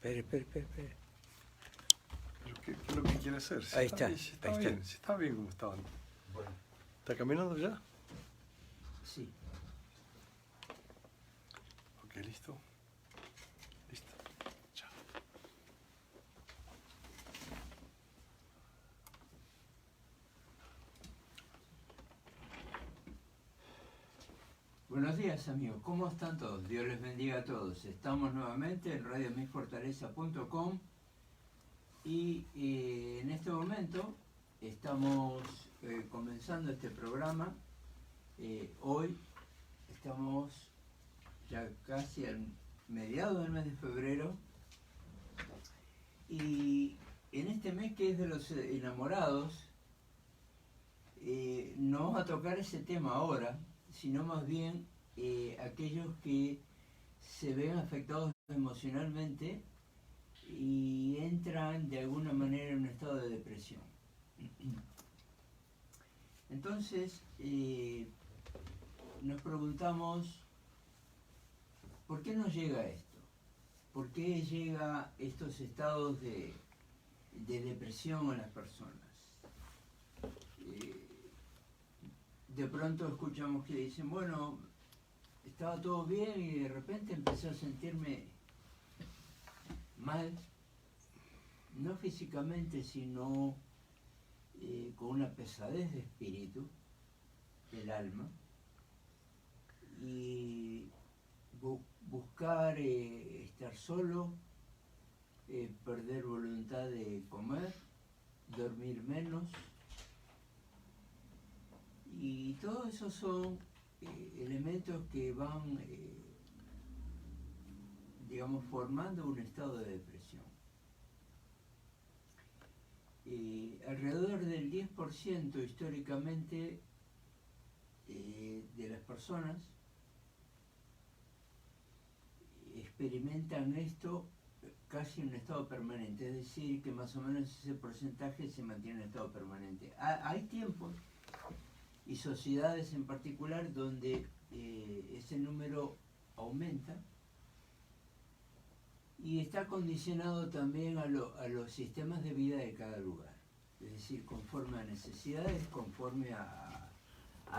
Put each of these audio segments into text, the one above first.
Espere. ¿Pero qué es lo que quiere hacer? Si Ahí está, si está ahí bien, está. si está bien como estaban. Bueno, ¿Está caminando ya? sí. Ok, listo. Listo. Chao. Buenos días amigos, ¿cómo están todos? Dios les bendiga a todos. Estamos nuevamente en radiomífortaleza.com y en este momento estamos comenzando este programa. Hoy estamos ya casi al mediados del mes de febrero y en este mes que es de los enamorados no vamos a tocar ese tema ahora, sino más bien aquellos que se ven afectados emocionalmente y entran de alguna manera en un estado de depresión. Entonces, nos preguntamos, ¿por qué nos llega esto? ¿Por qué llega estos estados de depresión a las personas? De pronto escuchamos que dicen, bueno, estaba todo bien y de repente empecé a sentirme mal, no físicamente, sino con una pesadez de espíritu, del alma, y buscar estar solo, perder voluntad de comer, dormir menos, y todos esos son elementos que van, digamos, formando un estado de depresión. Alrededor del 10% históricamente de las personas experimentan esto casi en un estado permanente, es decir, que más o menos ese porcentaje se mantiene en estado permanente. Hay tiempos y sociedades en particular donde ese número aumenta y está condicionado también a los sistemas de vida de cada lugar, es decir, conforme a necesidades, conforme a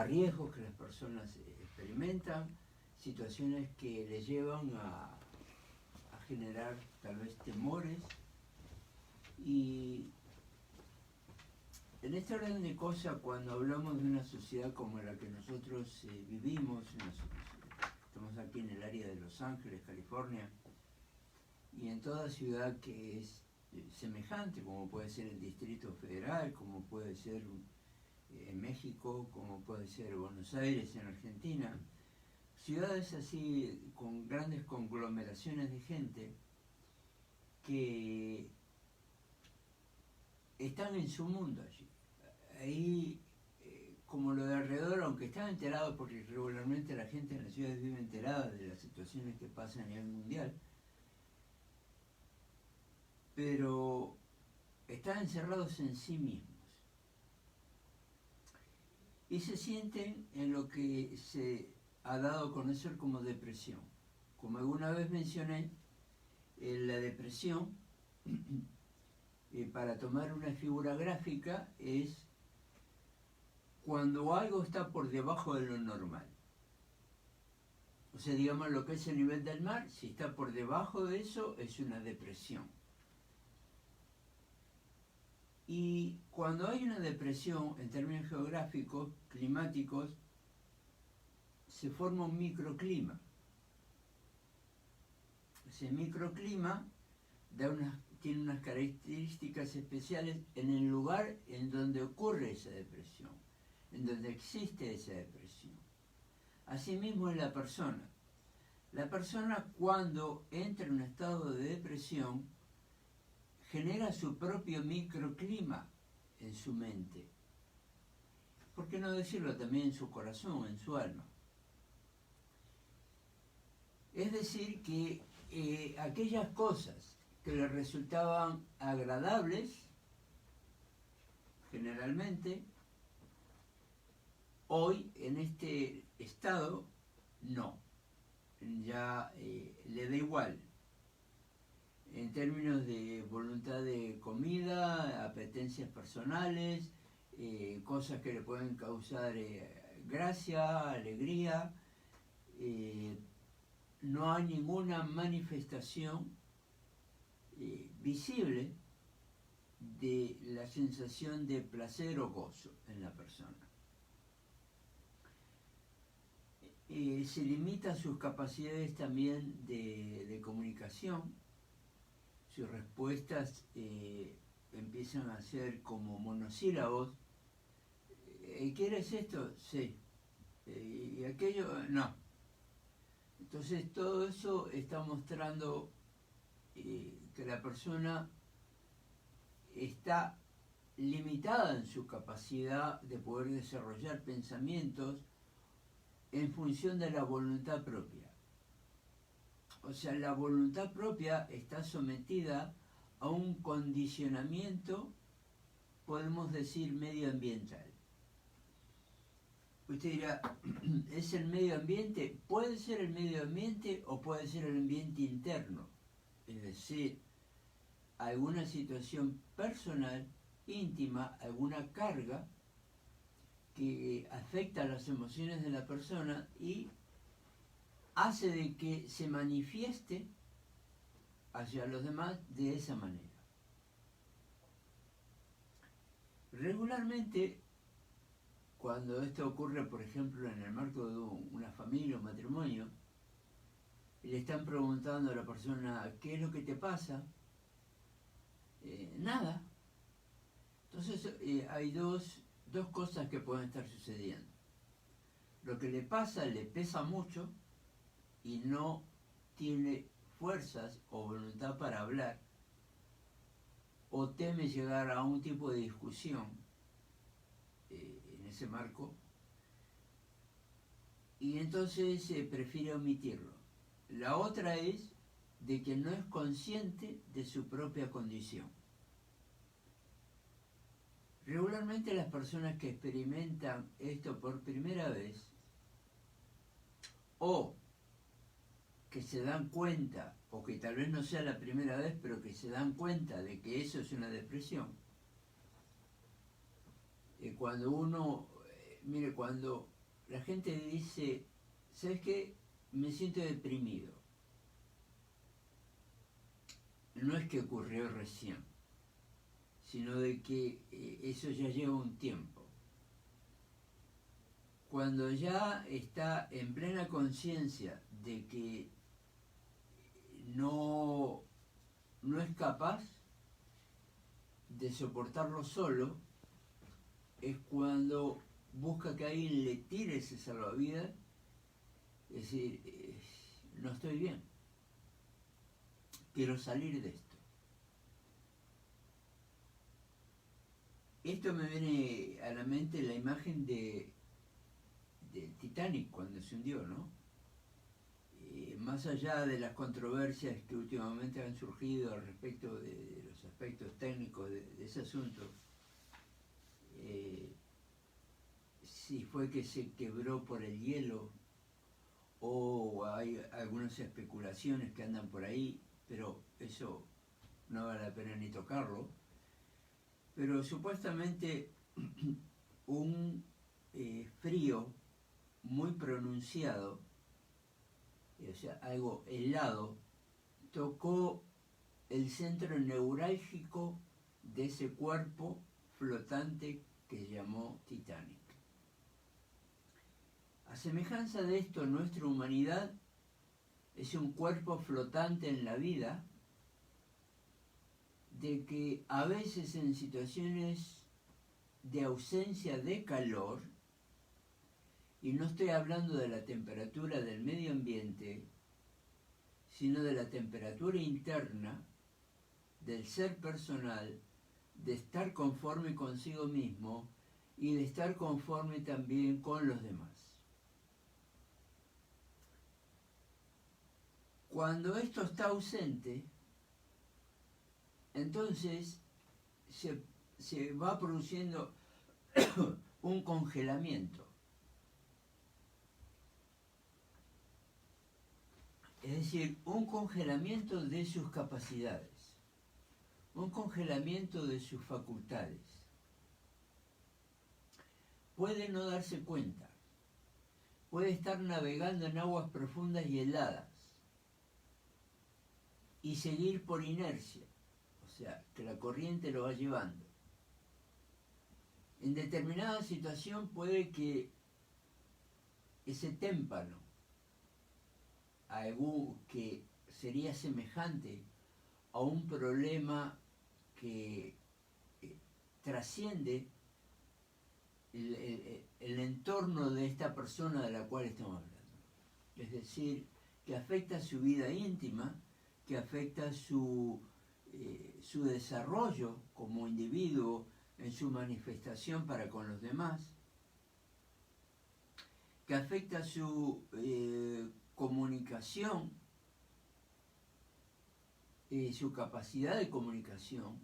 riesgos que las personas experimentan, situaciones que les llevan a generar tal vez temores. Y en este orden de cosas, cuando hablamos de una sociedad como la que nosotros vivimos, estamos aquí en el área de Los Ángeles, California, y en toda ciudad que es semejante, como puede ser el Distrito Federal, como puede ser en México, como puede ser Buenos Aires en Argentina, ciudades así con grandes conglomeraciones de gente que están en su mundo allí. Ahí, como lo de alrededor, aunque están enterados, porque regularmente la gente en las ciudades vive enterada de las situaciones que pasan a nivel mundial, pero están encerrados en sí mismos. Y se sienten en lo que se ha dado a conocer como depresión. Como alguna vez mencioné, la depresión, para tomar una figura gráfica, es cuando algo está por debajo de lo normal. O sea, digamos lo que es el nivel del mar, si está por debajo de eso, es una depresión. Y cuando hay una depresión, en términos geográficos, climáticos, se forma un microclima. Ese microclima tiene unas características especiales en el lugar en donde ocurre esa depresión, en donde existe esa depresión. Asimismo es la persona. La persona, cuando entra en un estado de depresión, genera su propio microclima en su mente. ¿Por qué no decirlo también en su corazón, en su alma? Es decir, que aquellas cosas que le resultaban agradables, generalmente, hoy en este estado, no. Ya le da igual. en términos de voluntad de comida, apetencias personales, cosas que le pueden causar gracia, alegría. No hay ninguna manifestación visible de la sensación de placer o gozo en la persona. Se limita sus capacidades también de comunicación. Sus respuestas empiezan a ser como monosílabos. ¿Quieres esto? Sí. ¿Y aquello? No. Entonces todo eso está mostrando que la persona está limitada en su capacidad de poder desarrollar pensamientos en función de la voluntad propia. O sea, la voluntad propia está sometida a un condicionamiento, podemos decir, medioambiental. Usted dirá, ¿es el medio ambiente? Puede ser el medio ambiente o puede ser el ambiente interno. Es decir, alguna situación personal, íntima, alguna carga que afecta a las emociones de la persona y hace de que se manifieste hacia los demás de esa manera. Regularmente, cuando esto ocurre, por ejemplo, en el marco de una familia o matrimonio, le están preguntando a la persona, ¿qué es lo que te pasa? Nada. Entonces hay dos cosas que pueden estar sucediendo. Lo que le pasa le pesa mucho y no tiene fuerzas o voluntad para hablar, o teme llegar a un tipo de discusión en ese marco, y entonces prefiere omitirlo. La otra es de que no es consciente de su propia condición. Regularmente las personas que experimentan esto por primera vez, o que se dan cuenta, o que tal vez no sea la primera vez, pero que se dan cuenta de que eso es una depresión. Cuando uno, mire, cuando la gente dice, ¿sabes qué? Me siento deprimido. No es que ocurrió recién, sino de que eso ya lleva un tiempo. Cuando ya está en plena conciencia de que no es capaz de soportarlo solo, es cuando busca que alguien le tire ese salvavidas, es decir, no estoy bien, quiero salir de esto. Esto me viene a la mente la imagen de Titanic cuando se hundió, ¿no? Más allá de las controversias que últimamente han surgido al respecto de los aspectos técnicos de ese asunto, si fue que se quebró por el hielo o hay algunas especulaciones que andan por ahí, pero eso no vale la pena ni tocarlo. Pero supuestamente un frío muy pronunciado, o sea, algo helado, tocó el centro neurálgico de ese cuerpo flotante que se llamó Titanic. A semejanza de esto, nuestra humanidad es un cuerpo flotante en la vida, de que a veces en situaciones de ausencia de calor, y no estoy hablando de la temperatura del medio ambiente, sino de la temperatura interna del ser personal, de estar conforme consigo mismo y de estar conforme también con los demás. Cuando esto está ausente, entonces se va produciendo un congelamiento. Es decir, un congelamiento de sus capacidades, un congelamiento de sus facultades. Puede no darse cuenta, puede estar navegando en aguas profundas y heladas y seguir por inercia, o sea, que la corriente lo va llevando. En determinada situación puede que ese témpano, algo que sería semejante a un problema que trasciende el entorno de esta persona de la cual estamos hablando. Es decir, que afecta su vida íntima, que afecta su desarrollo como individuo en su manifestación para con los demás, que afecta su comunicación, su capacidad de comunicación,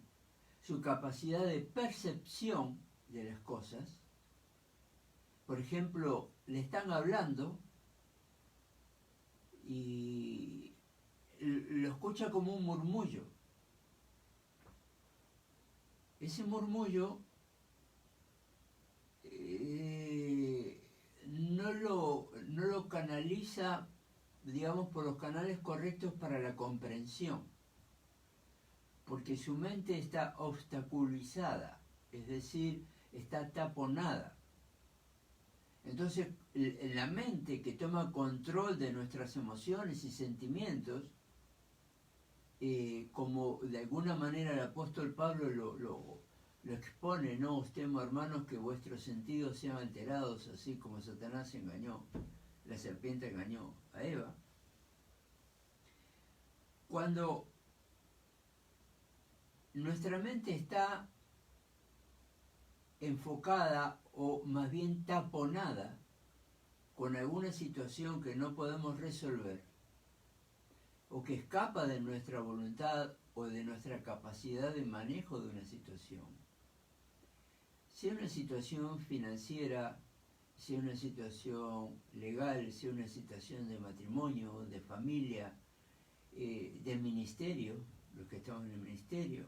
su capacidad de percepción de las cosas. Por ejemplo, le están hablando y lo escucha como un murmullo. Ese murmullo no lo canaliza, digamos, por los canales correctos para la comprensión, porque su mente está obstaculizada, es decir, está taponada. Entonces, la mente que toma control de nuestras emociones y sentimientos, como de alguna manera el apóstol Pablo lo expone, ¿no? Os temo, hermanos, que vuestros sentidos sean alterados, así como Satanás engañó, la serpiente engañó a Eva. Cuando nuestra mente está enfocada o más bien taponada con alguna situación que no podemos resolver o que escapa de nuestra voluntad o de nuestra capacidad de manejo de una situación, sea una situación financiera, sea una situación legal, sea una situación de matrimonio, de familia, del ministerio, los que estamos en el ministerio,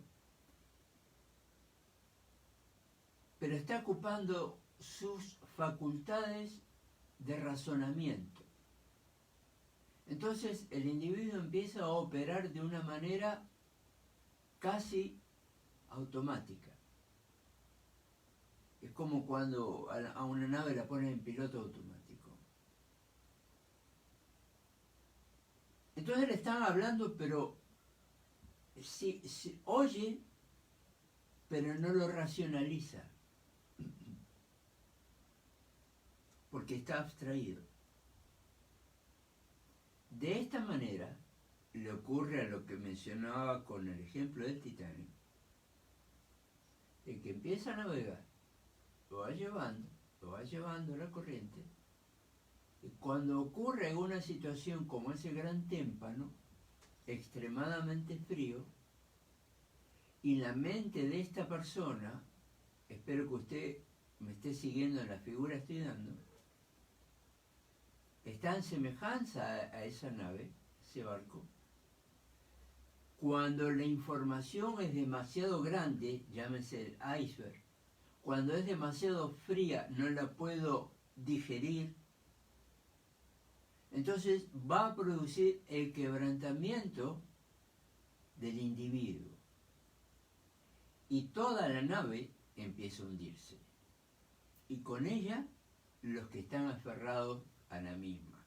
pero está ocupando sus facultades de razonamiento. Entonces el individuo empieza a operar de una manera casi automática. Es como cuando a una nave la ponen en piloto automático. Entonces le están hablando, pero si oye, pero no lo racionaliza, porque está abstraído. De esta manera le ocurre a lo que mencionaba con el ejemplo del Titanic. El que empieza a navegar lo va llevando la corriente, y cuando ocurre alguna situación como ese gran témpano, extremadamente frío, y la mente de esta persona, espero que usted me esté siguiendo en la figura que estoy dando, está en semejanza a esa nave, ese barco. Cuando la información es demasiado grande, llámese el iceberg, cuando es demasiado fría, no la puedo digerir, entonces va a producir el quebrantamiento del individuo. Y toda la nave empieza a hundirse. Y con ella, los que están aferrados a la misma.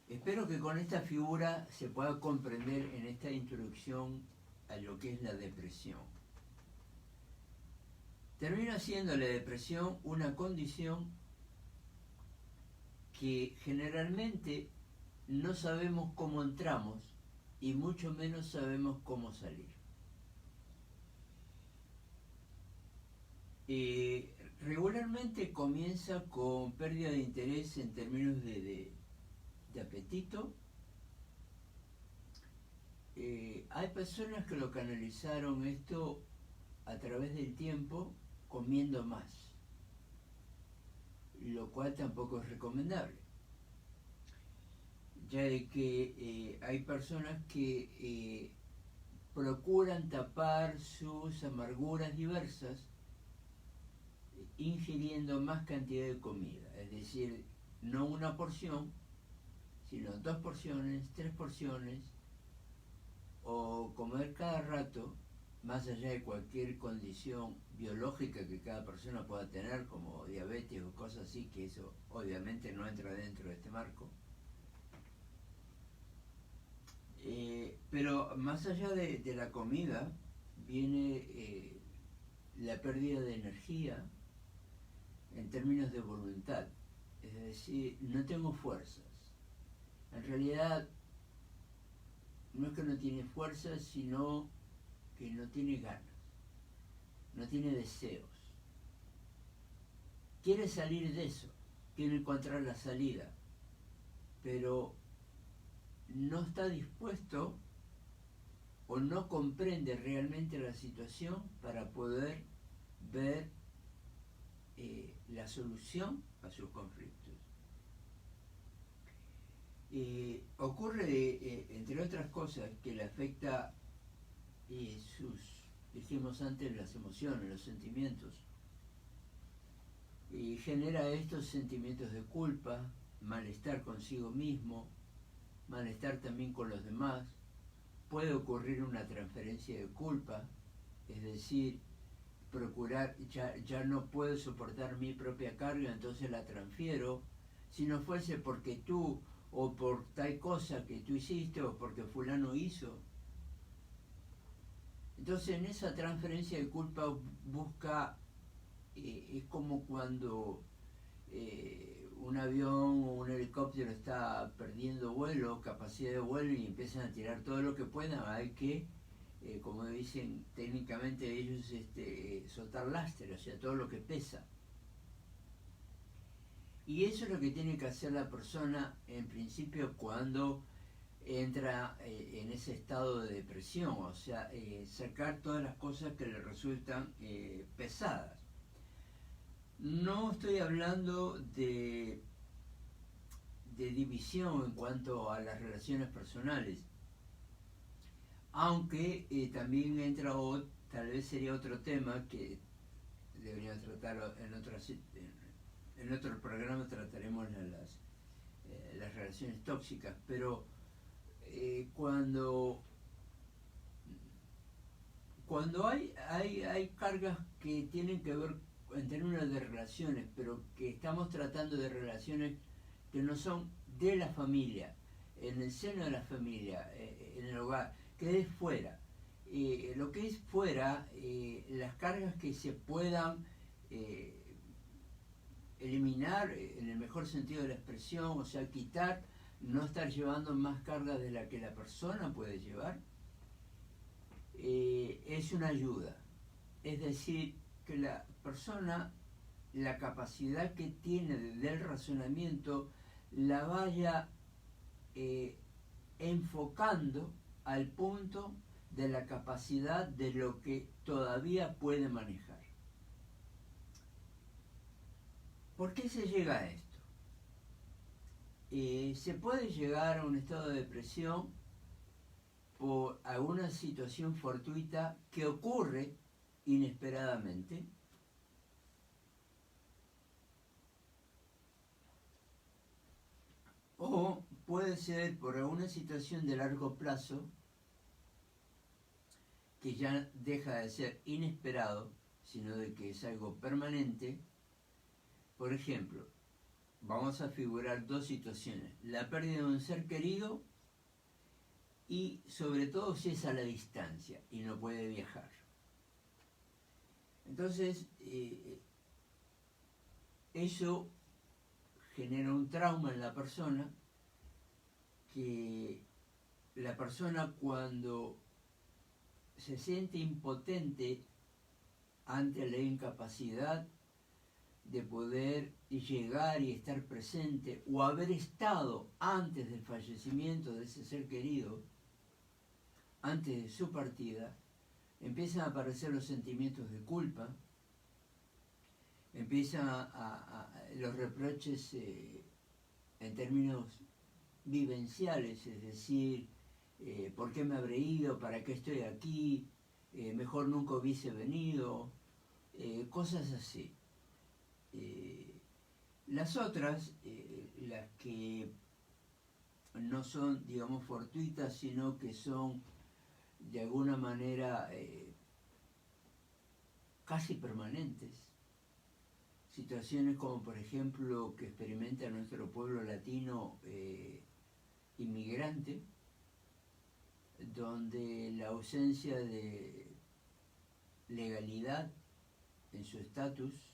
Espero que con esta figura se pueda comprender en esta introducción a lo que es la depresión. Termina siendo la depresión una condición que generalmente no sabemos cómo entramos y mucho menos sabemos cómo salir. Regularmente comienza con pérdida de interés en términos de apetito. Hay personas que lo canalizaron esto a través del tiempo comiendo más, lo cual tampoco es recomendable. ya de que hay personas que procuran tapar sus amarguras diversas ingiriendo más cantidad de comida, es decir, no una porción, sino 2 porciones, 3 porciones, o comer cada rato, más allá de cualquier condición biológica que cada persona pueda tener, como diabetes o cosas así, que eso obviamente no entra dentro de este marco. Pero más allá de la comida, viene la pérdida de energía en términos de voluntad. Es decir, no tengo fuerzas. En realidad, no es que no tiene fuerzas, sino que no tiene ganas, no tiene deseos. Quiere salir de eso, quiere encontrar la salida, pero no está dispuesto o no comprende realmente la situación para poder ver la solución a sus conflictos. Ocurre, entre otras cosas, que le afecta dijimos antes, las emociones, los sentimientos, y genera estos sentimientos de culpa, malestar consigo mismo, malestar también con los demás. Puede ocurrir una transferencia de culpa, es decir, procurar, ya no puedo soportar mi propia carga, entonces la transfiero. Si no fuese porque tú, o por tal cosa que tú hiciste, o porque fulano hizo. Entonces en esa transferencia de culpa busca, es como cuando un avión o un helicóptero está perdiendo vuelo, capacidad de vuelo, y empiezan a tirar todo lo que puedan. Hay que, como dicen técnicamente ellos, soltar lastre, o sea, todo lo que pesa. Y eso es lo que tiene que hacer la persona en principio cuando entra en ese estado de depresión, o sea, sacar todas las cosas que le resultan pesadas. No estoy hablando de división en cuanto a las relaciones personales, aunque también entra, tal vez sería otro tema que deberíamos tratar en otro programa, trataremos las relaciones tóxicas, pero cuando hay cargas que tienen que ver en términos de relaciones, pero que estamos tratando de relaciones que no son de la familia, en el seno de la familia, en el hogar, que es fuera. Lo que es fuera, las cargas que se puedan eliminar, en el mejor sentido de la expresión, o sea, quitar, no estar llevando más carga de la que la persona puede llevar, es una ayuda. Es decir, que la persona, la capacidad que tiene del razonamiento, la vaya enfocando al punto de la capacidad de lo que todavía puede manejar. ¿Por qué se llega a esto? Se puede llegar a un estado de depresión por alguna situación fortuita que ocurre inesperadamente, o puede ser por alguna situación de largo plazo que ya deja de ser inesperado, sino de que es algo permanente. Por ejemplo, vamos a figurar dos situaciones: la pérdida de un ser querido, y sobre todo si es a la distancia y no puede viajar. Entonces, eso genera un trauma en la persona, que la persona, cuando se siente impotente ante la incapacidad de poder llegar y estar presente, o haber estado antes del fallecimiento de ese ser querido, antes de su partida, empiezan a aparecer los sentimientos de culpa, empiezan los reproches en términos vivenciales, es decir, ¿por qué me habré ido? ¿Para qué estoy aquí? Mejor nunca hubiese venido, cosas así. Las otras, las que no son, digamos, fortuitas, sino que son de alguna manera casi permanentes. Situaciones como, por ejemplo, que experimenta nuestro pueblo latino inmigrante, donde la ausencia de legalidad en su estatus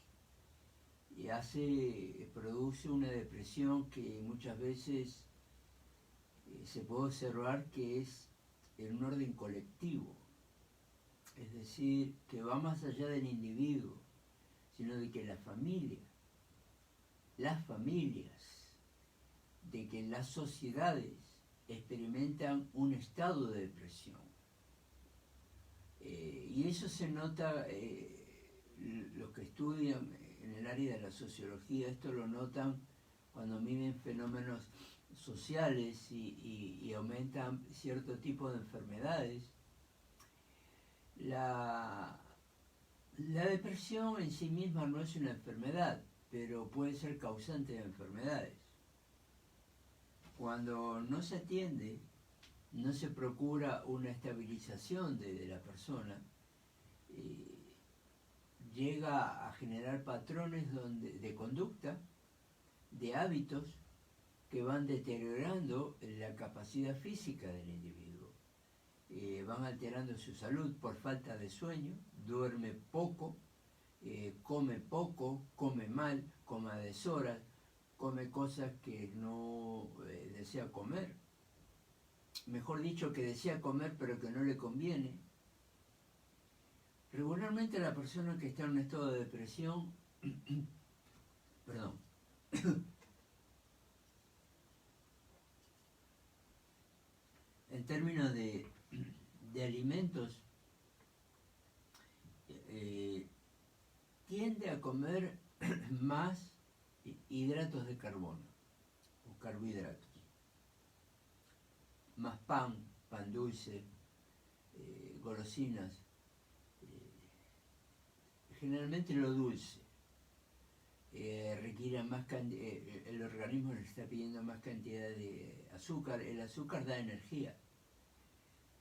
produce una depresión que muchas veces se puede observar que es en un orden colectivo, es decir, que va más allá del individuo, sino de que las familias, de que las sociedades experimentan un estado de depresión. Y eso se nota, los que estudian en el área de la sociología, esto lo notan cuando miden fenómenos sociales y aumentan cierto tipo de enfermedades. La depresión en sí misma no es una enfermedad, pero puede ser causante de enfermedades. Cuando no se atiende, no se procura una estabilización de la persona, llega a generar patrones de conducta, de hábitos, que van deteriorando la capacidad física del individuo. Van alterando su salud por falta de sueño, duerme poco, come mal, come a deshoras, come cosas que no desea comer. Mejor dicho, que desea comer pero que no le conviene. Regularmente la persona que está en un estado de depresión, perdón, en términos de alimentos, tiende a comer más hidratos de carbono o carbohidratos, más pan dulce, golosinas, generalmente lo dulce. Requiere más el organismo le está pidiendo más cantidad de azúcar. El azúcar da energía,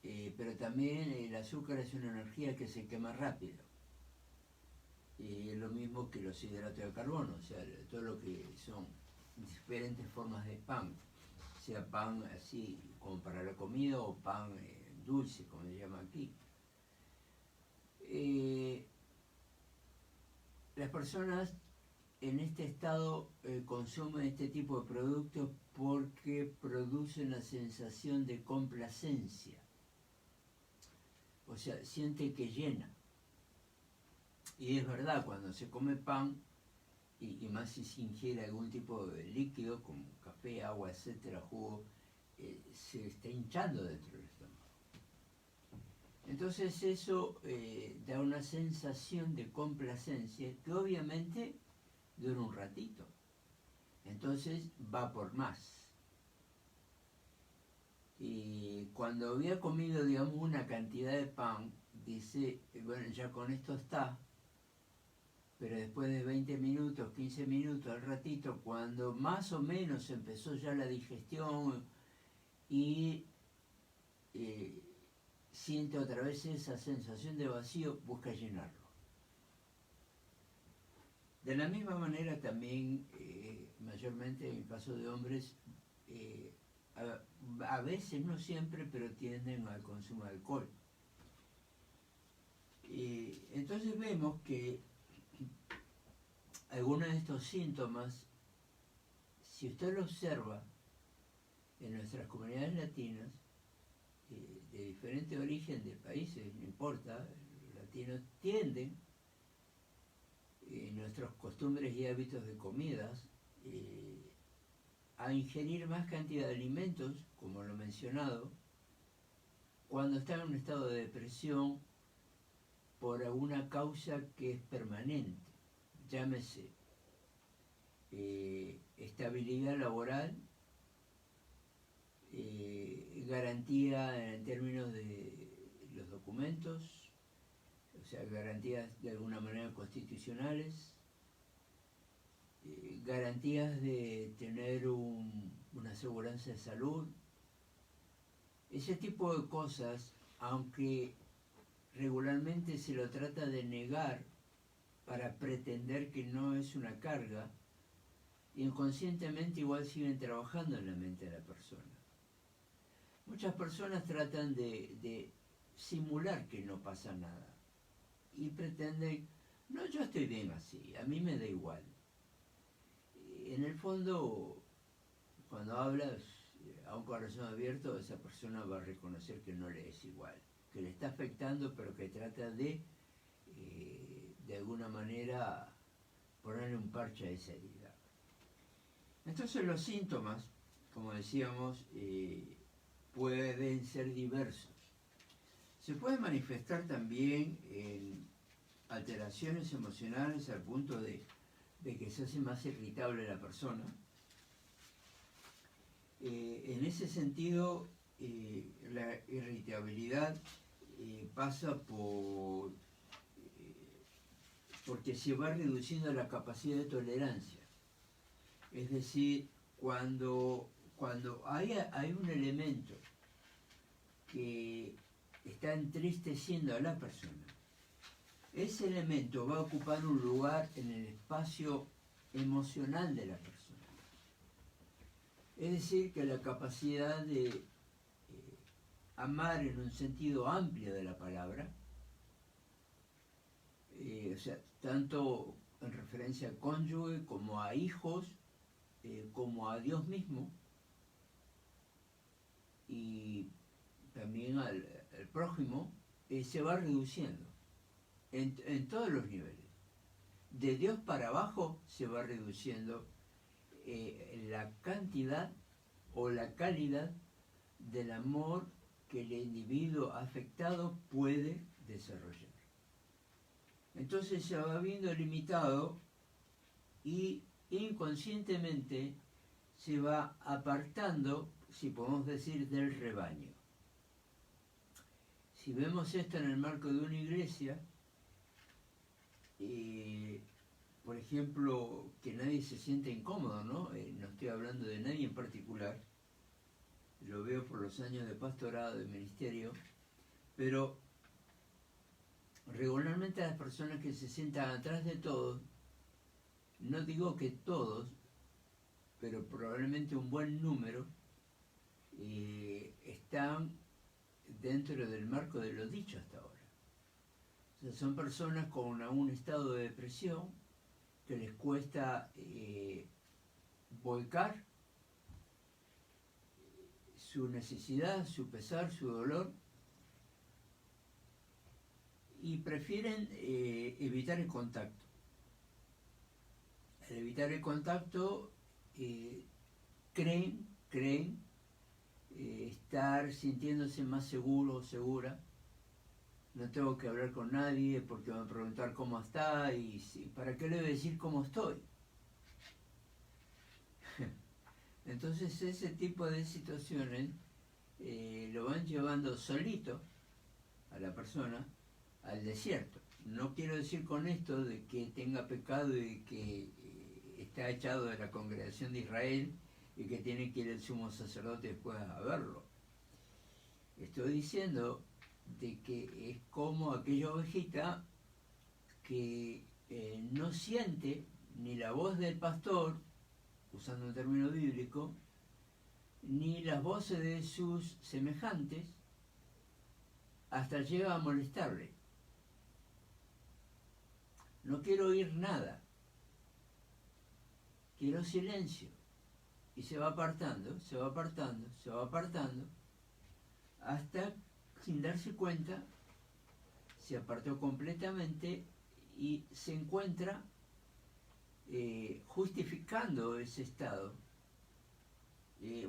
pero también el azúcar es una energía que se quema rápido. Es lo mismo que los hidratos de carbono, o sea, todo lo que son diferentes formas de pan, sea pan así como para la comida o pan dulce, como se llama aquí. Las personas en este estado consumen este tipo de productos porque producen una sensación de complacencia, o sea, siente que llena. Y es verdad, cuando se come pan, y más si se ingiere algún tipo de líquido, como café, agua, etcétera, jugo, se está hinchando dentro del estómago. Entonces eso da una sensación de complacencia que obviamente dura un ratito. Entonces va por más. Y cuando había comido, digamos, una cantidad de pan, dice, bueno, ya con esto está. Pero después de 20 minutos, 15 minutos, al ratito, cuando más o menos empezó ya la digestión y siente otra vez esa sensación de vacío, busca llenarlo. De la misma manera también, mayormente en el caso de hombres, a veces, no siempre, pero tienden al consumo de alcohol. Entonces vemos que algunos de estos síntomas, si usted lo observa en nuestras comunidades latinas, de diferente origen de países, no importa, los latinos tienden, en nuestras costumbres y hábitos de comidas, a ingerir más cantidad de alimentos, como lo he mencionado, cuando están en un estado de depresión por alguna causa que es permanente. Llámese estabilidad laboral, garantía en términos de los documentos, o sea, garantías de alguna manera constitucionales, garantías de tener una aseguranza de salud, ese tipo de cosas, aunque regularmente se lo trata de negar para pretender que no es una carga, inconscientemente igual siguen trabajando en la mente de la persona. Muchas personas tratan de simular que no pasa nada y pretenden, no, yo estoy bien así, a mí me da igual. En el fondo, cuando hablas a un corazón abierto, esa persona va a reconocer que no le es igual, que le está afectando, pero que trata de alguna manera ponerle un parche a esa herida. Entonces los síntomas, como decíamos, pueden ser diversos. Se puede manifestar también en alteraciones emocionales al punto de que se hace más irritable la persona. En ese sentido, la irritabilidad pasa porque se va reduciendo la capacidad de tolerancia. Es decir, cuando hay un elemento que está entristeciendo a la persona, ese elemento va a ocupar un lugar en el espacio emocional de la persona. Es decir, que la capacidad de amar en un sentido amplio de la palabra, o sea, tanto en referencia al cónyuge como a hijos, como a Dios mismo, y también al prójimo, se va reduciendo en todos los niveles. De Dios para abajo se va reduciendo la cantidad o la calidad del amor que el individuo afectado puede desarrollar. Entonces se va viendo limitado y inconscientemente se va apartando, si podemos decir, del rebaño. Si vemos esto en el marco de una iglesia, por ejemplo, que nadie se siente incómodo, ¿no? No estoy hablando de nadie en particular, lo veo por los años de pastorado, de ministerio, pero regularmente las personas que se sientan atrás de todos, no digo que todos, pero probablemente un buen número, están dentro del marco de lo dicho hasta ahora. O sea, son personas con un estado de depresión que les cuesta volcar su necesidad, su pesar, su dolor, y prefieren evitar el contacto. Al evitar el contacto, creen estar sintiéndose más seguro o segura. No tengo que hablar con nadie porque me van a preguntar cómo está y ¿para qué le voy a decir cómo estoy? Entonces ese tipo de situaciones lo van llevando solito a la persona al desierto. No quiero decir con esto de que tenga pecado y que está echado de la congregación de Israel y que tiene que ir el sumo sacerdote después a verlo. Estoy diciendo de que es como aquella ovejita que no siente ni la voz del pastor, usando un término bíblico, ni las voces de sus semejantes, hasta llega a molestarle. No quiero oír nada, quiero silencio. Y se va apartando, se va apartando, se va apartando, hasta, sin darse cuenta, se apartó completamente y se encuentra justificando ese estado.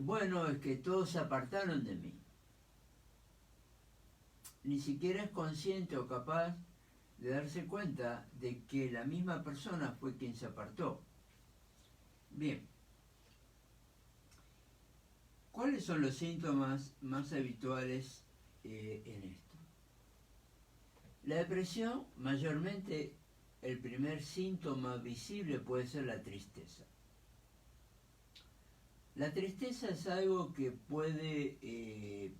Bueno, es que todos se apartaron de mí. Ni siquiera es consciente o capaz de darse cuenta de que la misma persona fue quien se apartó. Bien. ¿Cuáles son los síntomas más habituales en esto? La depresión, mayormente, el primer síntoma visible puede ser la tristeza. La tristeza es algo que puede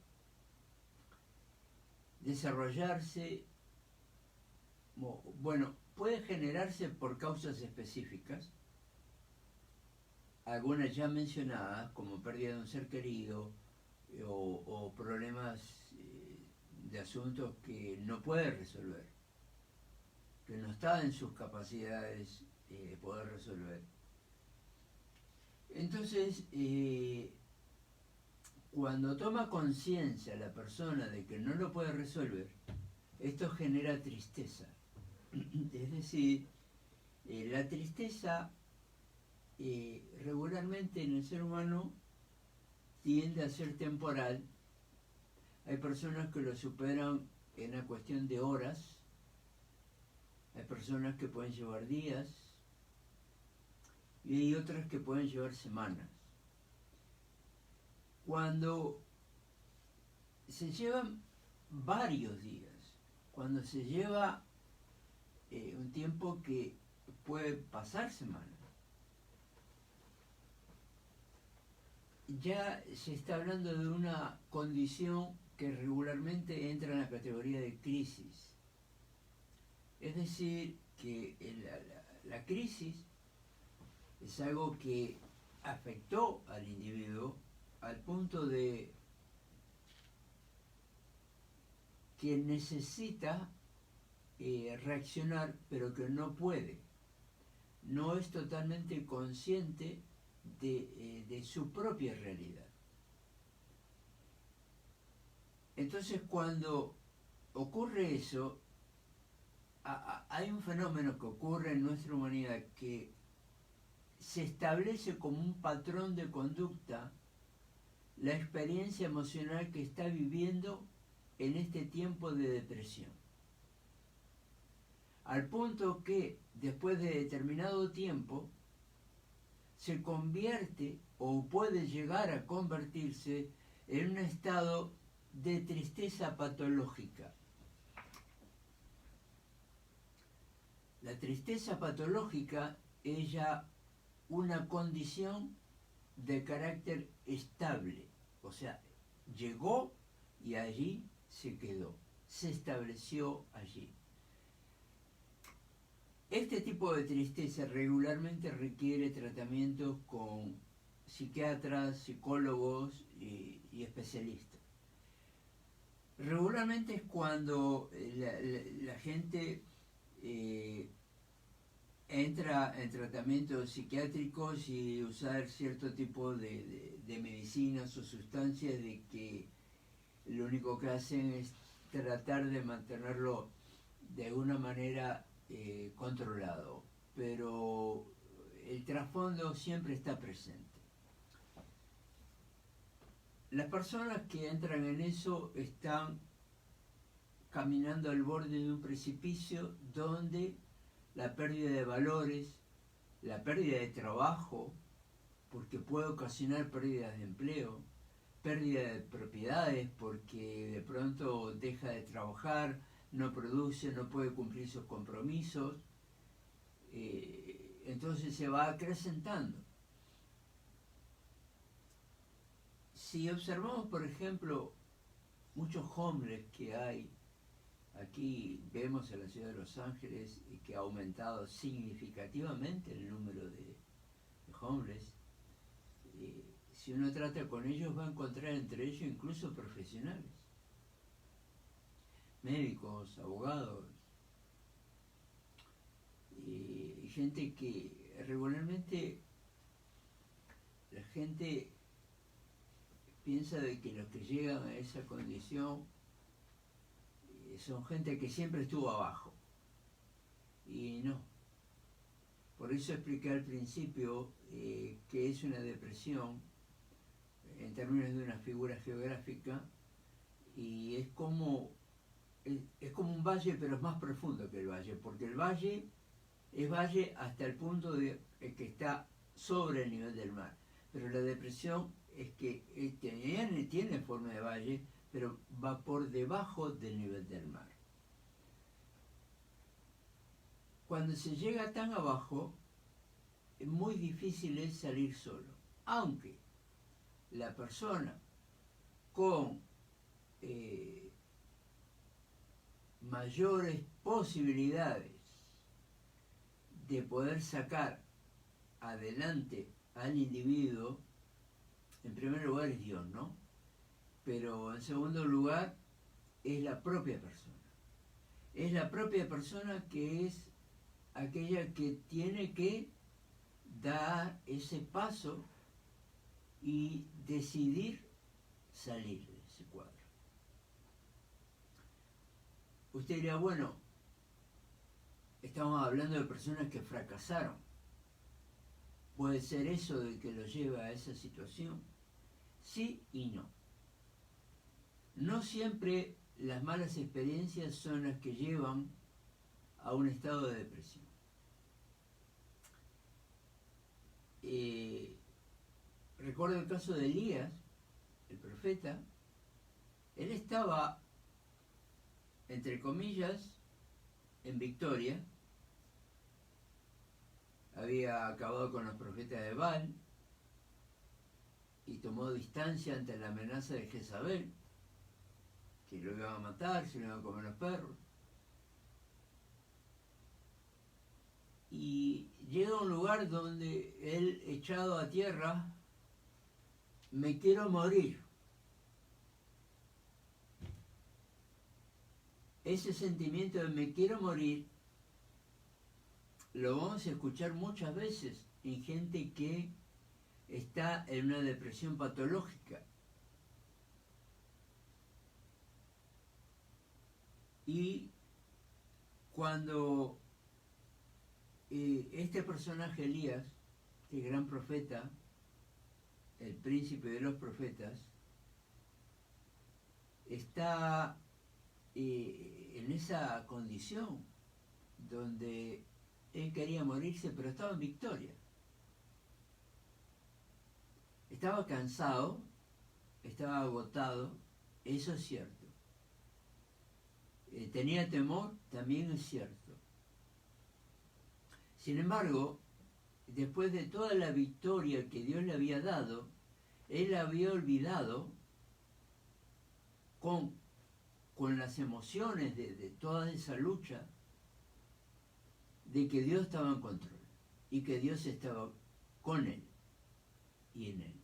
desarrollarse, bueno, puede generarse por causas específicas, algunas ya mencionadas, como pérdida de un ser querido o problemas de asuntos que no puede resolver, que no está en sus capacidades poder resolver. Entonces, cuando toma conciencia la persona de que no lo puede resolver, esto genera tristeza. Es decir, la tristeza regularmente en el ser humano tiende a ser temporal. Hay personas que lo superan en una cuestión de horas, hay personas que pueden llevar días y hay otras que pueden llevar semanas. Cuando se llevan varios días, cuando se lleva un tiempo que puede pasar semanas, ya se está hablando de una condición que regularmente entra en la categoría de crisis. Es decir, que la crisis es algo que afectó al individuo al punto de que necesita reaccionar, pero que no puede. No es totalmente consciente de su propia realidad. Entonces, cuando ocurre eso, hay un fenómeno que ocurre en nuestra humanidad que se establece como un patrón de conducta la experiencia emocional que está viviendo en este tiempo de depresión. Al punto que después de determinado tiempo se convierte o puede llegar a convertirse en un estado de tristeza patológica. La tristeza patológica es ya una condición de carácter estable, o sea, llegó y allí se quedó, se estableció allí. Este tipo de tristeza regularmente requiere tratamientos con psiquiatras, psicólogos y especialistas. Regularmente es cuando la gente entra en tratamientos psiquiátricos y usar cierto tipo de medicinas o sustancias de que lo único que hacen es tratar de mantenerlo de alguna manera controlado, pero el trasfondo siempre está presente. Las personas que entran en eso están caminando al borde de un precipicio donde la pérdida de valores, la pérdida de trabajo, porque puede ocasionar pérdidas de empleo, pérdida de propiedades porque de pronto deja de trabajar, no produce, no puede cumplir sus compromisos, entonces se va acrecentando. Si observamos, por ejemplo, muchos homeless que hay, aquí vemos en la ciudad de Los Ángeles que ha aumentado significativamente el número de homeless, si uno trata con ellos va a encontrar entre ellos incluso profesionales, médicos, abogados, y gente que regularmente la gente piensa de que los que llegan a esa condición son gente que siempre estuvo abajo, y no. Por eso expliqué al principio que es una depresión en términos de una figura geográfica, y es como un valle, pero es más profundo que el valle, porque el valle es valle hasta el punto de que está sobre el nivel del mar, pero la depresión es que tiene forma de valle, pero va por debajo del nivel del mar. Cuando se llega tan abajo, es muy difícil es salir solo, aunque la persona con mayores posibilidades de poder sacar adelante al individuo, en primer lugar es Dios, ¿no? Pero en segundo lugar es la propia persona. Es la propia persona que es aquella que tiene que dar ese paso y decidir salir de ese cuadro. Usted dirá, bueno, estamos hablando de personas que fracasaron. ¿Puede ser eso de que lo lleva a esa situación? Sí y no. No siempre las malas experiencias son las que llevan a un estado de depresión. Recuerdo el caso de Elías, el profeta. Él estaba, entre comillas, en victoria. Había acabado con los profetas de Baal y tomó distancia ante la amenaza de Jezabel, que lo iban a matar, se lo iban a comer los perros. Y llega a un lugar donde él, echado a tierra, me quiero morir. Ese sentimiento de me quiero morir lo vamos a escuchar muchas veces en gente que está en una depresión patológica. Y cuando este personaje Elías, este gran profeta, el príncipe de los profetas, está en esa condición donde él quería morirse, pero estaba en victoria. Estaba cansado, estaba agotado, eso es cierto. Tenía temor, también es cierto. Sin embargo, después de toda la victoria que Dios le había dado, él había olvidado con las emociones de toda esa lucha, de que Dios estaba en control y que Dios estaba con él y en él.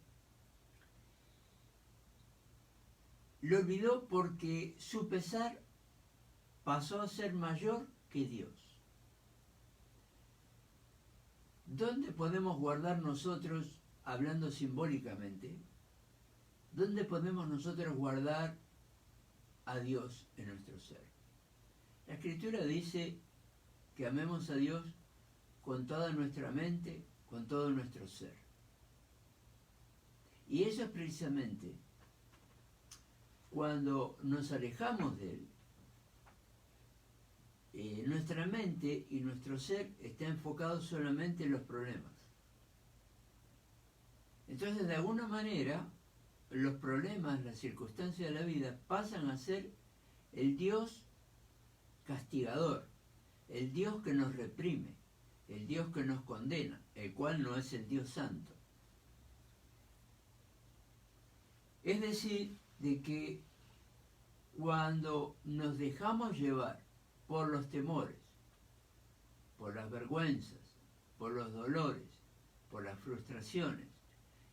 Lo olvidó porque su pesar pasó a ser mayor que Dios. ¿Dónde podemos guardar nosotros, hablando simbólicamente, dónde podemos nosotros guardar a Dios en nuestro ser? La Escritura dice que amemos a Dios con toda nuestra mente, con todo nuestro ser. Y eso es precisamente cuando nos alejamos de Él. Nuestra mente y nuestro ser está enfocado solamente en los problemas. Entonces, de alguna manera, los problemas, las circunstancias de la vida pasan a ser el Dios castigador, el Dios que nos reprime, el Dios que nos condena, el cual no es el Dios santo. Es decir, de que cuando nos dejamos llevar por los temores, por las vergüenzas, por los dolores, por las frustraciones,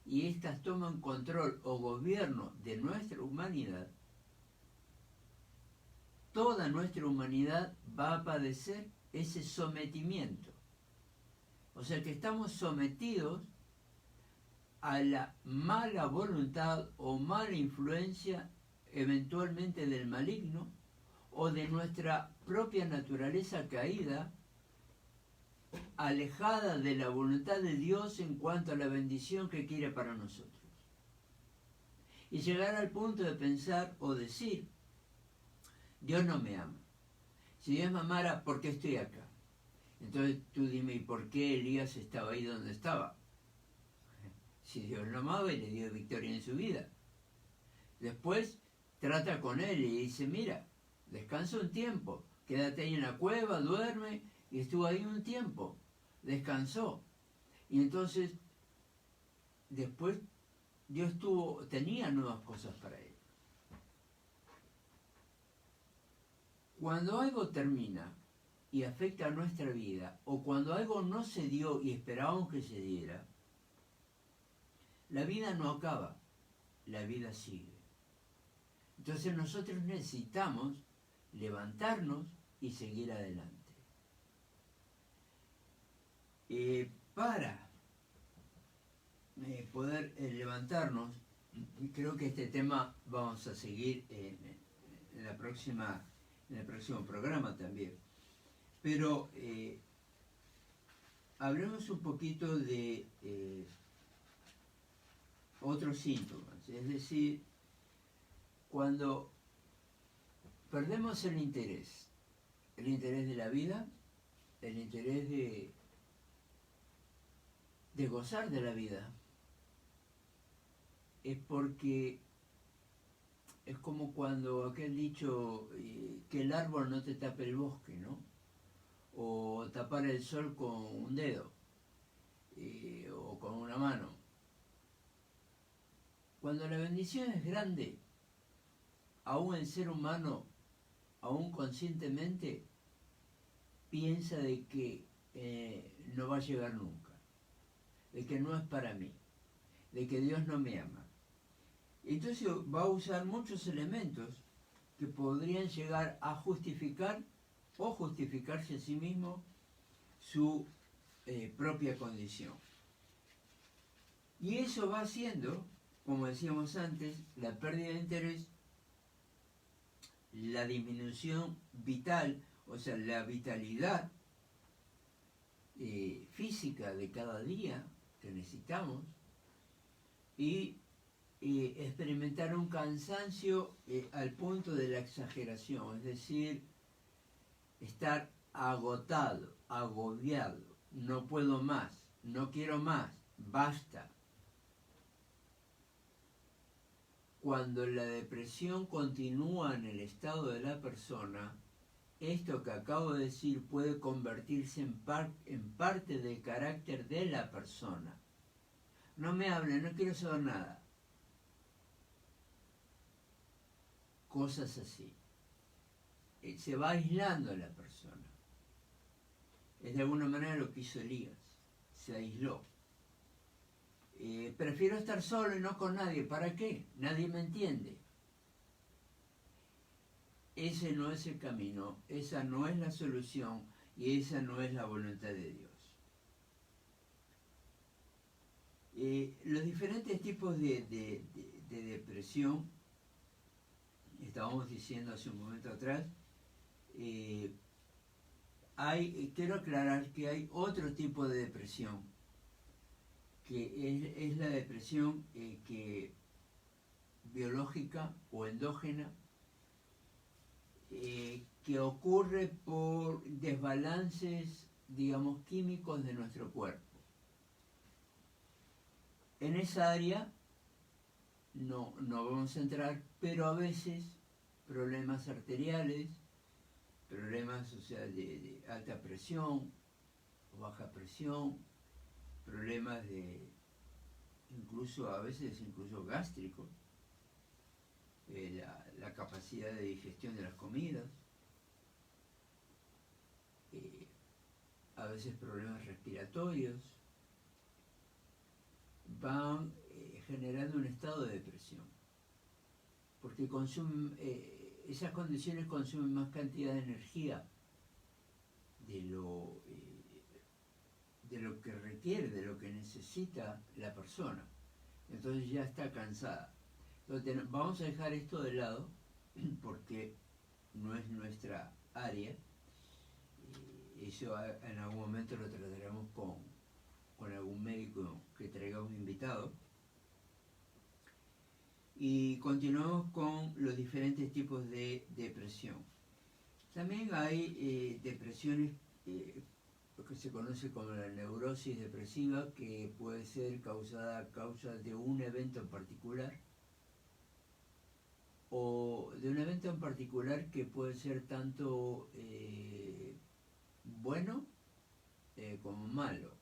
y éstas toman control o gobierno de nuestra humanidad, toda nuestra humanidad va a padecer ese sometimiento. O sea que estamos sometidos a la mala voluntad o mala influencia eventualmente del maligno o de nuestra propia naturaleza caída, alejada de la voluntad de Dios en cuanto a la bendición que quiere para nosotros. Y llegar al punto de pensar o decir, Dios no me ama. Si Dios me amara, ¿por qué estoy acá? Entonces tú dime, ¿y por qué Elías estaba ahí donde estaba? si Dios lo amaba y le dio victoria en su vida. Después trata con él y dice, mira, descansa un tiempo, quédate ahí en la cueva, duerme, y estuvo ahí un tiempo, descansó. Y entonces, después Dios tenía nuevas cosas para él. Cuando algo termina y afecta a nuestra vida, o cuando algo no se dio y esperábamos que se diera, la vida no acaba, la vida sigue. Entonces nosotros necesitamos levantarnos y seguir adelante. Para poder levantarnos, y creo que este tema vamos a seguir en el próximo programa también, pero hablemos un poquito de otros síntomas, es decir, cuando perdemos el interés de la vida, el interés de gozar de la vida, es porque es como cuando aquel dicho que el árbol no te tape el bosque, ¿no? O tapar el sol con un dedo o con una mano. Cuando la bendición es grande, aún el ser humano, aún conscientemente, piensa de que no va a llegar nunca, de que no es para mí, de que Dios no me ama. Entonces va a usar muchos elementos que podrían llegar a justificar o justificarse a sí mismo su propia condición. Y eso va haciendo, como decíamos antes, la pérdida de interés, la disminución vital, o sea, la vitalidad física de cada día que necesitamos, y experimentar un cansancio al punto de la exageración, es decir, estar agotado, agobiado, no puedo más, no quiero más, basta. Cuando la depresión continúa en el estado de la persona, esto que acabo de decir puede convertirse en parte del carácter de la persona. No me hablen, no quiero saber nada. Cosas así. Se va aislando la persona. Es de alguna manera lo que hizo Elías. Se aisló. Prefiero estar solo y no con nadie. ¿Para qué? Nadie me entiende. Ese no es el camino, esa no es la solución y esa no es la voluntad de Dios. Los diferentes tipos de depresión, estábamos diciendo hace un momento atrás, quiero aclarar que hay otro tipo de depresión, que es la depresión biológica o endógena, que ocurre por desbalances, digamos, químicos de nuestro cuerpo. En esa área no vamos a entrar, pero a veces problemas arteriales, problemas, o sea, de alta presión o baja presión, problemas a veces incluso gástricos, la capacidad de digestión de las comidas, a veces problemas respiratorios, van generando un estado de depresión, porque esas condiciones consumen más cantidad de energía de lo que requiere, de lo que necesita la persona. Entonces ya está cansada. Entonces vamos a dejar esto de lado porque no es nuestra área. Eso en algún momento lo trataremos con algún médico que traigamos invitado. Y continuamos con los diferentes tipos de depresión. También hay depresiones lo que se conoce como la neurosis depresiva, que puede ser causada a causa de un evento en particular, o de un evento en particular que puede ser tanto bueno como malo.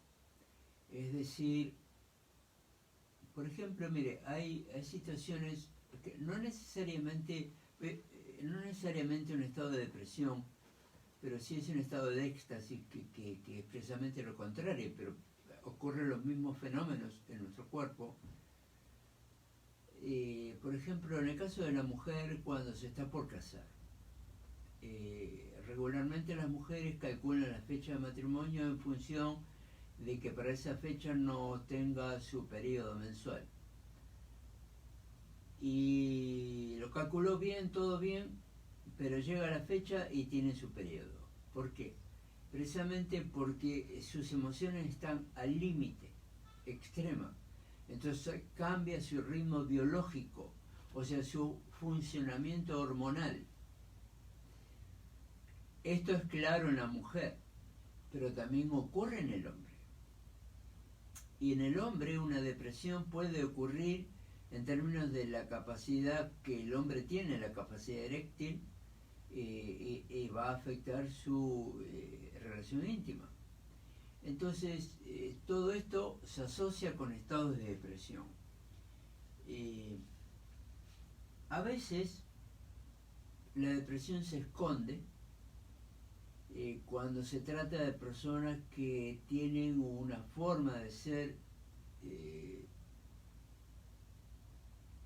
Es decir, por ejemplo, mire, hay situaciones que no necesariamente un estado de depresión, pero sí es un estado de éxtasis que es precisamente lo contrario, pero ocurren los mismos fenómenos en nuestro cuerpo. Por ejemplo, en el caso de la mujer cuando se está por casar, regularmente las mujeres calculan la fecha de matrimonio en función de que para esa fecha no tenga su periodo mensual. Y lo calculó bien, todo bien, pero llega la fecha y tiene su periodo. ¿Por qué? Precisamente porque sus emociones están al límite, extrema. Entonces cambia su ritmo biológico, o sea, su funcionamiento hormonal. Esto es claro en la mujer, pero también ocurre en el hombre. Y en el hombre una depresión puede ocurrir en términos de la capacidad que el hombre tiene, la capacidad eréctil, y va a afectar su relación íntima. Entonces, todo esto se asocia con estados de depresión. A veces la depresión se esconde cuando se trata de personas que tienen una forma de ser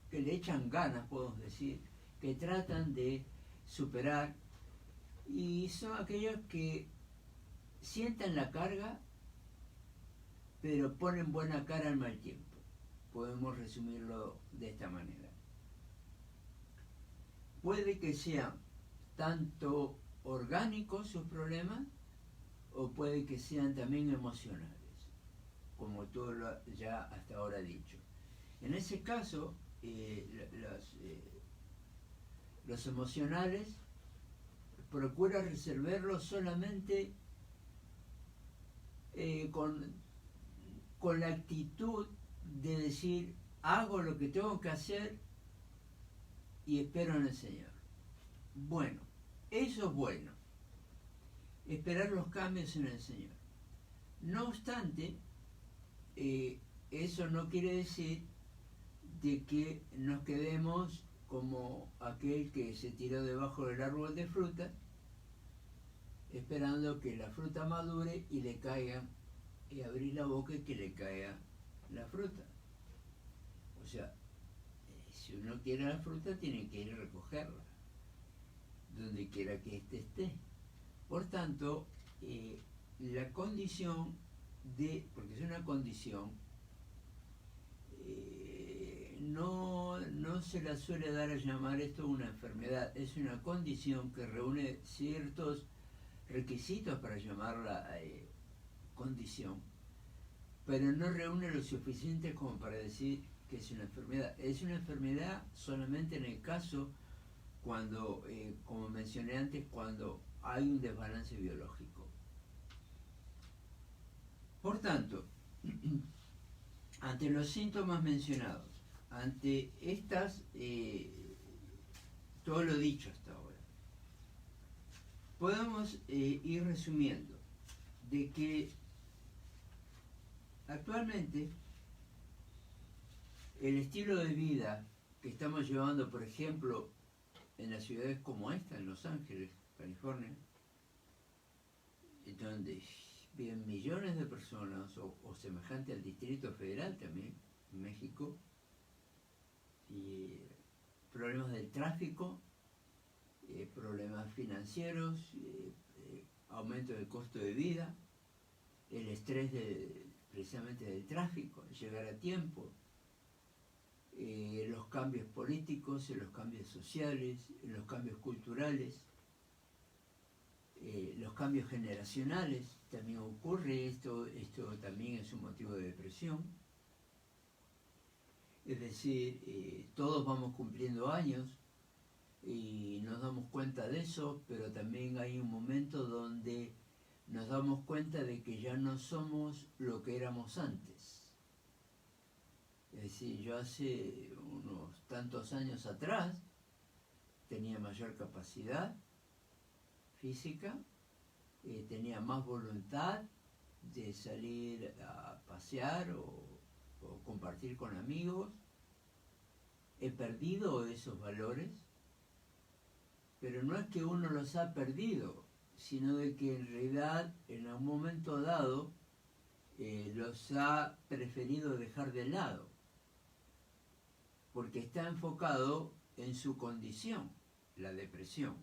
que le echan ganas, podemos decir, que tratan de superar, y son aquellos que sientan la carga pero ponen buena cara al mal tiempo. Podemos resumirlo de esta manera. Puede que sean tanto orgánicos sus problemas, o puede que sean también emocionales, como todo lo ya hasta ahora dicho. En ese caso, los emocionales procuran resolverlos solamente con la actitud de decir, hago lo que tengo que hacer y espero en el Señor. Bueno, eso es bueno, esperar los cambios en el Señor. No obstante, eso no quiere decir de que nos quedemos como aquel que se tiró debajo del árbol de fruta, esperando que la fruta madure y le caiga, y abrir la boca y que le caiga la fruta. O sea, si uno quiere la fruta tiene que ir a recogerla, donde quiera que éste esté. Por tanto, la condición porque es una condición, no se la suele dar a llamar esto una enfermedad, es una condición que reúne ciertos requisitos para llamarla condición, pero no reúne lo suficiente como para decir que es una enfermedad. Es una enfermedad solamente en el caso cuando, como mencioné antes, cuando hay un desbalance biológico. Por tanto, ante los síntomas mencionados, ante estas, todo lo dicho hasta ahora, podemos ir resumiendo de que actualmente el estilo de vida que estamos llevando, por ejemplo, en las ciudades como esta, en Los Ángeles, California, donde viven millones de personas, o semejante al Distrito Federal también, en México, y problemas del tráfico, problemas financieros, aumento del costo de vida, el estrés precisamente del tráfico, llegar a tiempo, los cambios políticos, los cambios sociales, los cambios culturales, los cambios generacionales, también ocurre esto también es un motivo de depresión. Es decir, todos vamos cumpliendo años y nos damos cuenta de eso, pero también hay un momento donde nos damos cuenta de que ya no somos lo que éramos antes. Es decir, yo hace unos tantos años atrás tenía mayor capacidad física, tenía más voluntad de salir a pasear o compartir con amigos. He perdido esos valores, pero no es que uno los ha perdido, sino de que en realidad en algún momento dado los ha preferido dejar de lado, porque está enfocado en su condición, la depresión.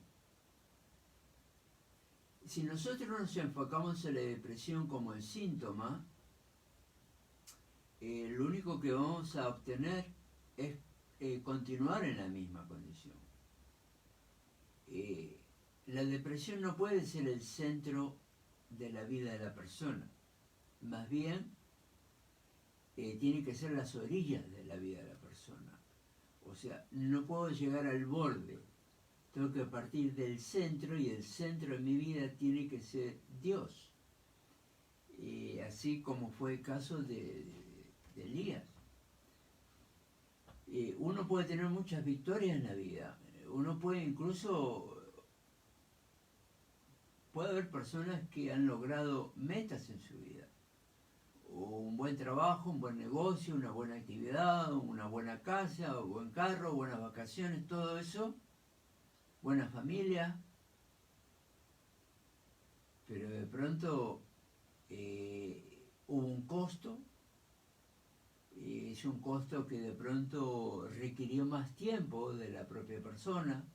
Si nosotros nos enfocamos en la depresión como el síntoma, lo único que vamos a obtener es continuar en la misma condición. La depresión no puede ser el centro de la vida de la persona, más bien tiene que ser las orillas de la vida de la persona. O sea, no puedo llegar al borde, tengo que partir del centro, y el centro de mi vida tiene que ser Dios. Así como fue el caso de Elías. Uno puede tener muchas victorias en la vida, uno puede incluso, puede haber personas que han logrado metas en su vida, un buen trabajo, un buen negocio, una buena actividad, una buena casa, un buen carro, buenas vacaciones, todo eso, buena familia, pero de pronto hubo un costo. Es un costo que de pronto requirió más tiempo de la propia persona,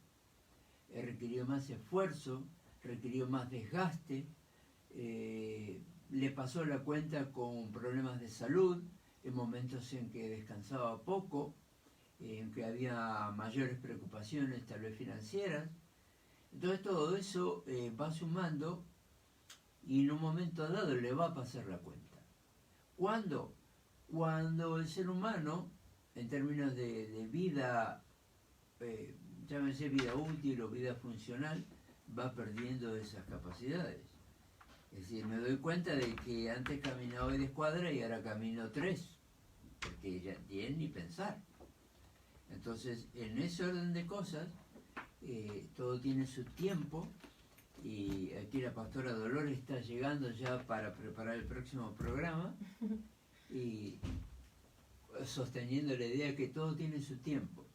requirió más esfuerzo, requirió más desgaste, le pasó la cuenta con problemas de salud, en momentos en que descansaba poco, en que había mayores preocupaciones tal vez financieras. Entonces todo eso va sumando y en un momento dado le va a pasar la cuenta. ¿Cuándo? Cuando el ser humano, en términos de vida, llámese vida útil o vida funcional, va perdiendo esas capacidades. Es decir, me doy cuenta de que antes caminaba 10 cuadras y ahora camino 3, porque ya tienen ni pensar. Entonces, en ese orden de cosas, todo tiene su tiempo, y aquí la pastora Dolores está llegando ya para preparar el próximo programa, y sosteniendo la idea que todo tiene su tiempo.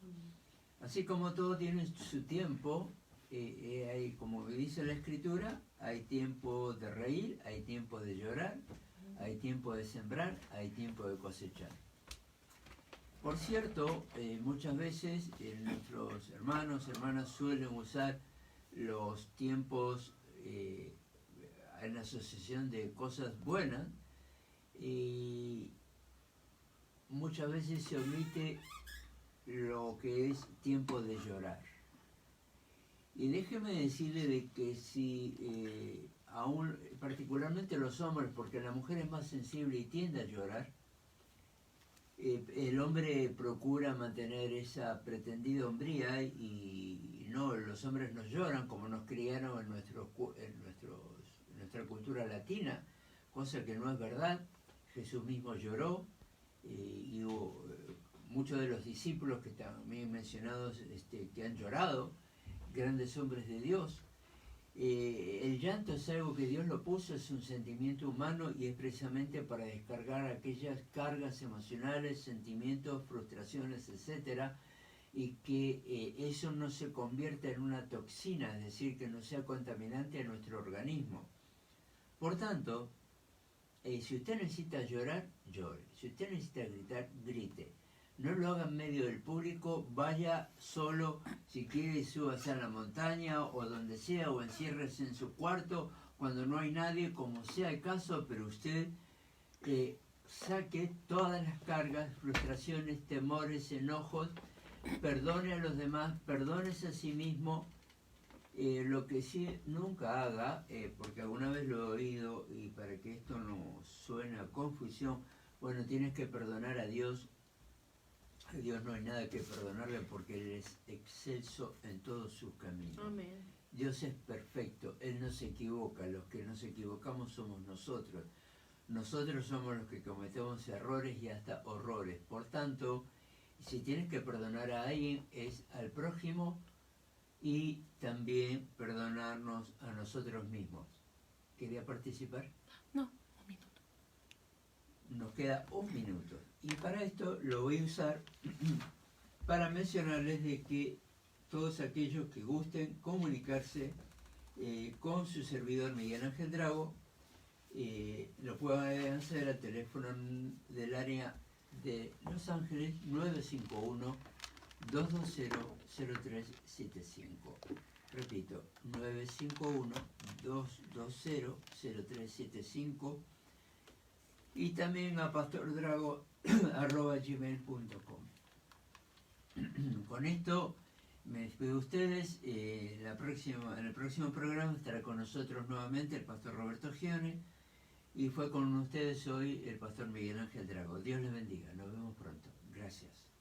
Así como todo tiene su tiempo, hay, como dice la Escritura, hay tiempo de reír, hay tiempo de llorar, hay tiempo de sembrar, hay tiempo de cosechar. Por cierto, muchas veces nuestros hermanas suelen usar los tiempos en asociación de cosas buenas, y muchas veces se omite lo que es tiempo de llorar. Y déjeme decirle de que si aún, particularmente los hombres, porque la mujer es más sensible y tiende a llorar, el hombre procura mantener esa pretendida hombría, y no, los hombres no lloran como nos criaron en nuestra cultura latina, cosa que no es verdad. Jesús mismo lloró, y hubo muchos de los discípulos que también mencionados que han llorado, grandes hombres de Dios. El llanto es algo que Dios lo puso, es un sentimiento humano, y es precisamente para descargar aquellas cargas emocionales, sentimientos, frustraciones, etcétera, y que eso no se convierta en una toxina, es decir, que no sea contaminante a nuestro organismo. Por tanto, si usted necesita llorar, llore. Si usted necesita gritar, grite. No lo haga en medio del público, vaya solo, si quiere súbase a la montaña o donde sea, o enciérrese en su cuarto cuando no hay nadie, como sea el caso, pero usted saque todas las cargas, frustraciones, temores, enojos, perdone a los demás, perdónese a sí mismo. Lo que sí nunca haga, porque alguna vez lo he oído, y para que esto no suene a confusión, bueno, tienes que perdonar a Dios. A Dios no hay nada que perdonarle, porque Él es excelso en todos sus caminos. Amén. Dios es perfecto, Él no se equivoca, los que nos equivocamos somos nosotros. Nosotros somos los que cometemos errores y hasta horrores. Por tanto, si tienes que perdonar a alguien, es al prójimo y también perdonarnos a nosotros mismos. ¿Quería participar? No, un minuto. Nos queda un minuto. Y para esto lo voy a usar para mencionarles de que todos aquellos que gusten comunicarse con su servidor Miguel Ángel Drago, lo pueden hacer al teléfono del área de Los Ángeles 951-220-0375. Repito, 951-220-0375. Y también a pastordrago@gmail.com. Con esto me despido de ustedes. En el próximo programa estará con nosotros nuevamente el pastor Roberto Gione. Y fue con ustedes hoy el pastor Miguel Ángel Drago. Dios les bendiga. Nos vemos pronto. Gracias.